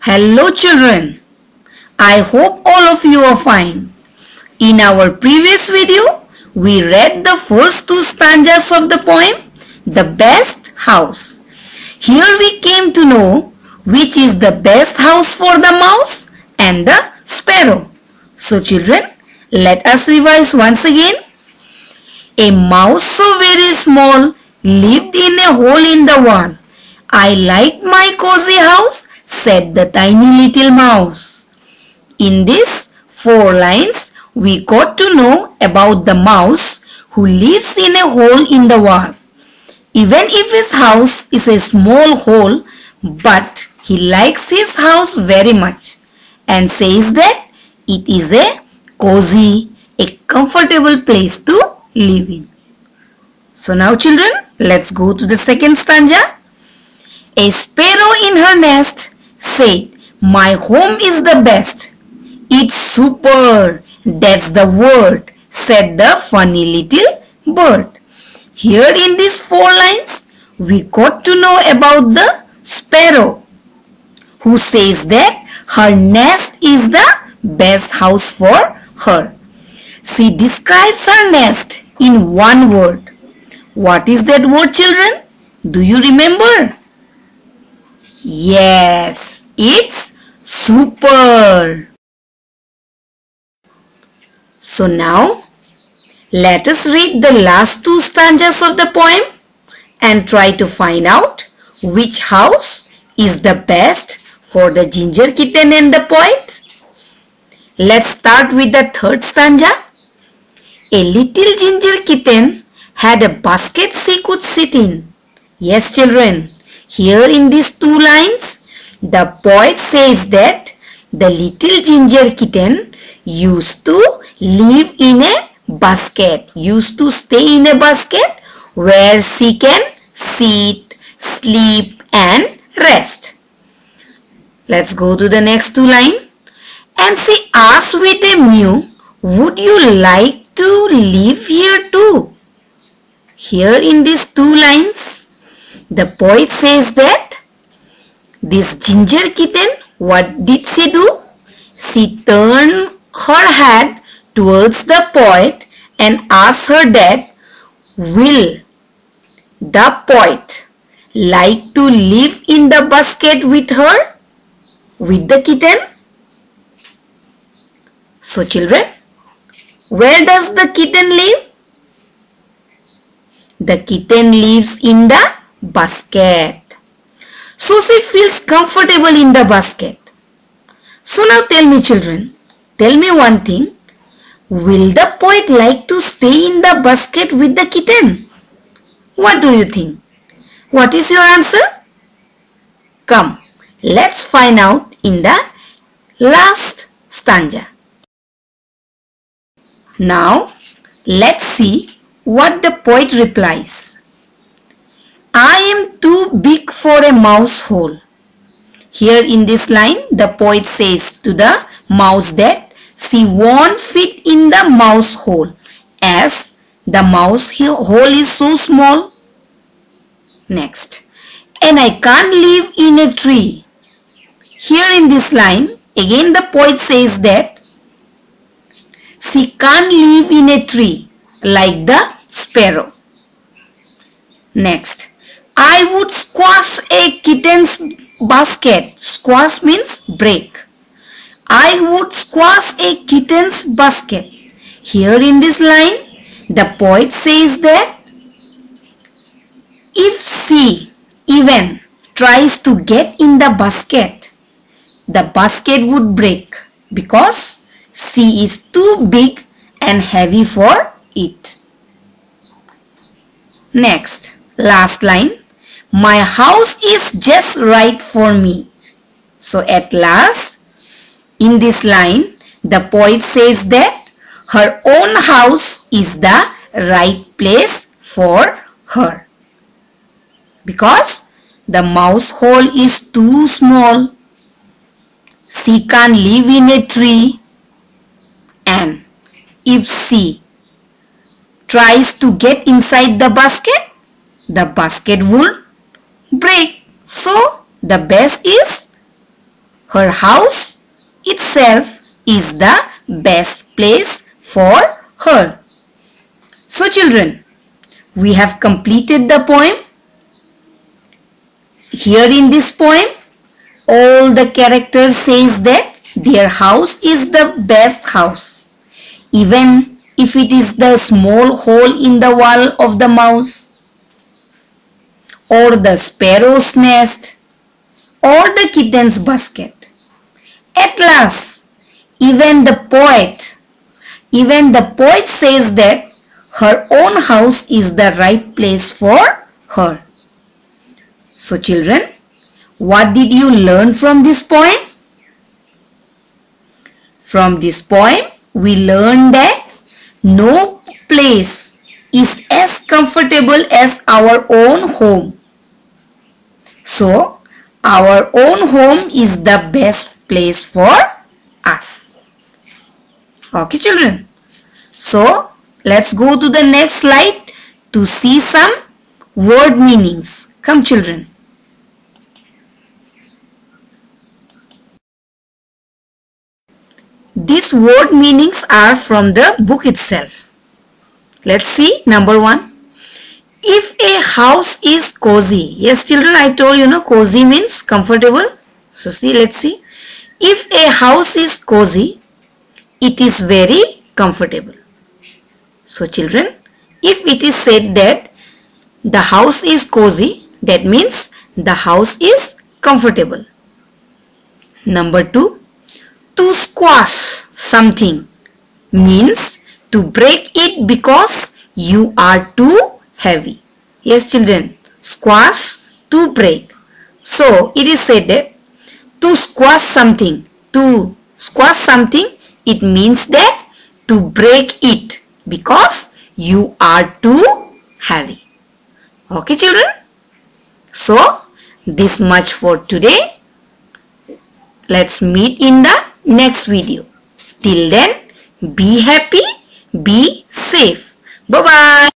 Hello children, I hope all of you are fine. In our previous video, we read the first two stanzas of the poem, The Best House. Here we came to know which is the best house for the mouse and the sparrow. So children, let us revise once again. A mouse so very small lived in a hole in the wall. I like my cozy house, said the tiny little mouse. In these 4 lines, we got to know about the mouse who lives in a hole in the wall. Even if his house is a small hole, but he likes his house very much and says that it is a cozy, a comfortable place to live in. So now children, let's go to the second stanza. A sparrow in her nest said, my home is the best. It's super, that's the word, said the funny little bird. Here in these 4 lines, we got to know about the sparrow who says that her nest is the best house for her. She describes her nest in one word. What is that word, children? Do you remember? Yes, it's super. So now, let us read the last 2 stanzas of the poem and try to find out which house is the best for the ginger kitten and the poet. Let's start with the 3rd stanza. A little ginger kitten had a basket she could sit in. Yes, children. Here in these 2 lines, the poet says that the little ginger kitten used to live in a basket, used to stay in a basket where she can sit, sleep and rest. Let's go to the next 2 lines. And she asked with a mew, would you like to live here too? Here in these 2 lines, the poet says that this ginger kitten, what did she do? She turned her head towards the poet and asked her that, will the poet like to live in the basket with her, with the kitten? So children, where does the kitten live? The kitten lives in the basket. So she feels comfortable in the basket. So now tell me children, tell me one thing. Will the poet like to stay in the basket with the kitten? What do you think? What is your answer? Come, let's find out in the last stanza. Now, let's see what the poet replies. I am too big for a mouse hole. Here in this line, the poet says to the mouse that she won't fit in the mouse hole as the mouse hole is so small. Next, and I can't live in a tree. Here in this line, again the poet says that she can't live in a tree like the sparrow. Next, I would squash a kitten's basket. Squash means break. I would squash a kitten's basket. Here in this line, the poet says that if she even tries to get in the basket would break because she is too big and heavy for it. Next, last line. My house is just right for me. So at last, in this line, the poet says that her own house is the right place for her. Because the mouse hole is too small. She can't live in a tree. And if she tries to get inside the basket will break. So the best is her house itself is the best place for her. So children, we have completed the poem. Here in this poem, all the characters says that their house is the best house, even if it is the small hole in the wall of the mouse, or the sparrow's nest, or the kitten's basket. At last, even the poet says that her own house is the right place for her. So children, what did you learn from this poem? From this poem, we learned that no place is as comfortable as our own home. So, our own home is the best place for us. Okay children. So, let's go to the next slide to see some word meanings. Come children. These word meanings are from the book itself. Let's see. Number 1. If a house is cozy. Yes children, I told you, cozy means comfortable. So see, let's see. If a house is cozy, it is very comfortable. So children, if it is said that the house is cozy, that means the house is comfortable. Number 2. To squash something means to break it because you are too heavy. Yes children, squash, to break. So it is said that to squash something, it means that to break it because you are too heavy. Okay children. So this much for today. Let's meet in the next video. Till then, be happy, be safe. Bye-bye.